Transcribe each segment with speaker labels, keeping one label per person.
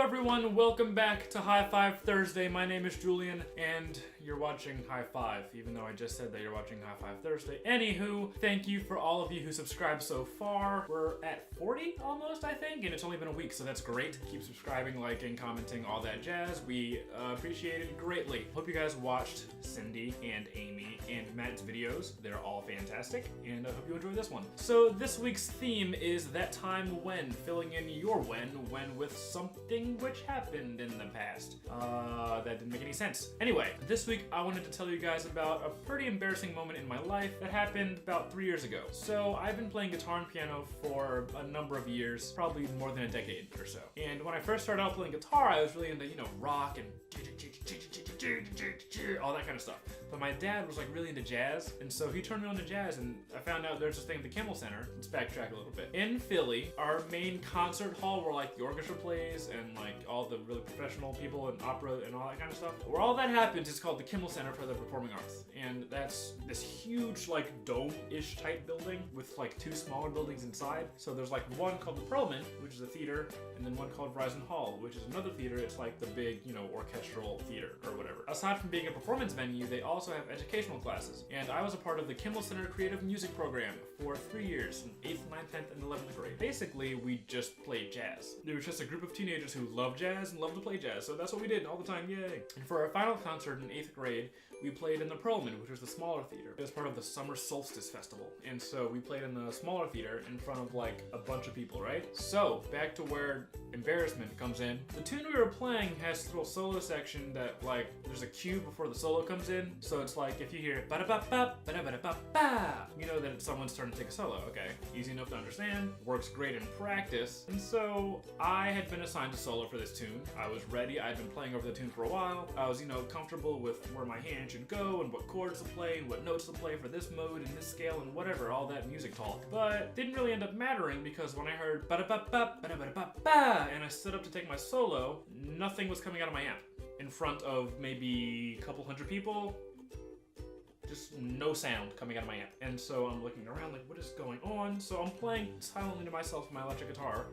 Speaker 1: everyone, welcome back to High Five Thursday. My name is Julian, and you're watching High Five, even though I just said that you're watching High Five Thursday. Anywho, thank you for all of you who subscribed so far. We're at 40 almost, I think, and it's only been a week, so that's great. Keep subscribing, liking, commenting, all that jazz. We appreciate it greatly. Hope you guys watched Cindy and Amy and Matt's videos. They're all fantastic, and I hope you enjoy this one. So this week's theme is that time when, filling in your when with something which happened in the past. That didn't make any sense. Anyway, this week I wanted to tell you guys about a pretty embarrassing moment in my life that happened about 3 years ago. So I've been playing guitar and piano for a number of years, probably more than a decade or so. And when I first started out playing guitar, I was really into, rock and all that kind of stuff. But my dad was like really into jazz, and so he turned me on to jazz, and I found out there's this thing at the Kimmel Center. Let's backtrack a little bit. In Philly, our main concert hall where like the orchestra plays and like all the really professional people and opera and all that kind of stuff, where all that happens is called the Kimmel Center for the Performing Arts. And that's this huge like dome-ish type building with like two smaller buildings inside. So there's like one called the Perlman, which is a theater, and then one called Verizon Hall, which is another theater. It's like the big, orchestral theater or whatever. Aside from being a performance venue, they also have educational classes. And I was a part of the Kimmel Center Creative Music Program for 3 years, in 8th, 9th, 10th, and 11th grade. Basically, we just played jazz. There was just a group of teenagers who loved jazz and loved to play jazz, so that's what we did all the time, yay! And for our final concert in 8th grade, we played in the Perlman, which was the smaller theater. It was part of the Summer Solstice Festival. And so we played in the smaller theater in front of like a bunch of people, right? So, back to where embarrassment comes in. The tune we were playing has this little solo section that like, there's a cue before the solo comes in. So it's like, if you hear ba-da-ba-ba, ba-da-ba-da-ba-ba, you know that it's someone's turn to take a solo, okay? Easy enough to understand, works great in practice. And so, I had been assigned a solo for this tune. I was ready, I'd been playing over the tune for a while. I was, comfortable with where my hand should go and what chords to play and what notes to play for this mode and this scale and whatever, all that music talk. But didn't really end up mattering because when I heard ba-da-ba-ba, ba-da-ba-da-ba, and I stood up to take my solo, nothing was coming out of my amp. In front of maybe a couple hundred people, just no sound coming out of my amp. And so I'm looking around like, what is going on? So I'm playing silently to myself with my electric guitar,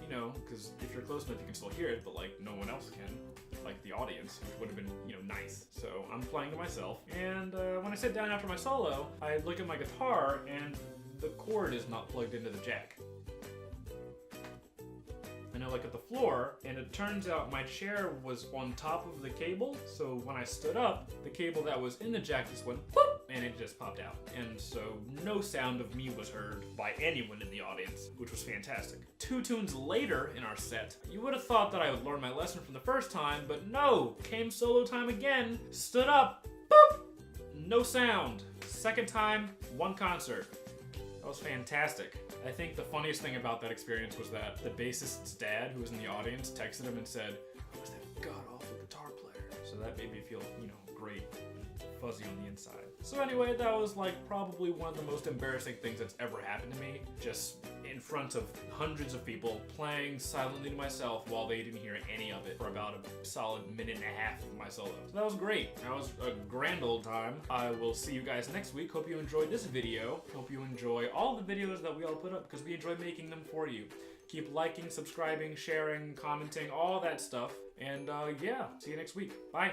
Speaker 1: because if you're close enough you can still hear it, but like no one else can, like the audience, which would have been, nice. So I'm playing to myself, and when I sit down after my solo, I look at my guitar and the cord is not plugged into the jack. And I look at the floor, and it turns out my chair was on top of the cable, so when I stood up, the cable that was in the jack just went whoop, and it just popped out. And so no sound of me was heard by anyone in the audience, which was fantastic. 2 tunes later in our set, you would have thought that I would learn my lesson from the first time, but no, came solo time again, stood up, boop, no sound. Second time, 1 concert. That was fantastic. I think the funniest thing about that experience was that the bassist's dad, who was in the audience, texted him and said, "Who's that god-awful guitar player?" So that made me feel, great, fuzzy on the inside. So anyway, that was like probably one of the most embarrassing things that's ever happened to me. Just in front of hundreds of people, playing silently to myself while they didn't hear any of it for about a solid minute and a half of my solo. So that was great. That was a grand old time. I will see you guys next week. Hope you enjoyed this video. Hope you enjoy all the videos that we all put up because we enjoy making them for you. Keep liking, subscribing, sharing, commenting, all that stuff. And yeah, see you next week. Bye.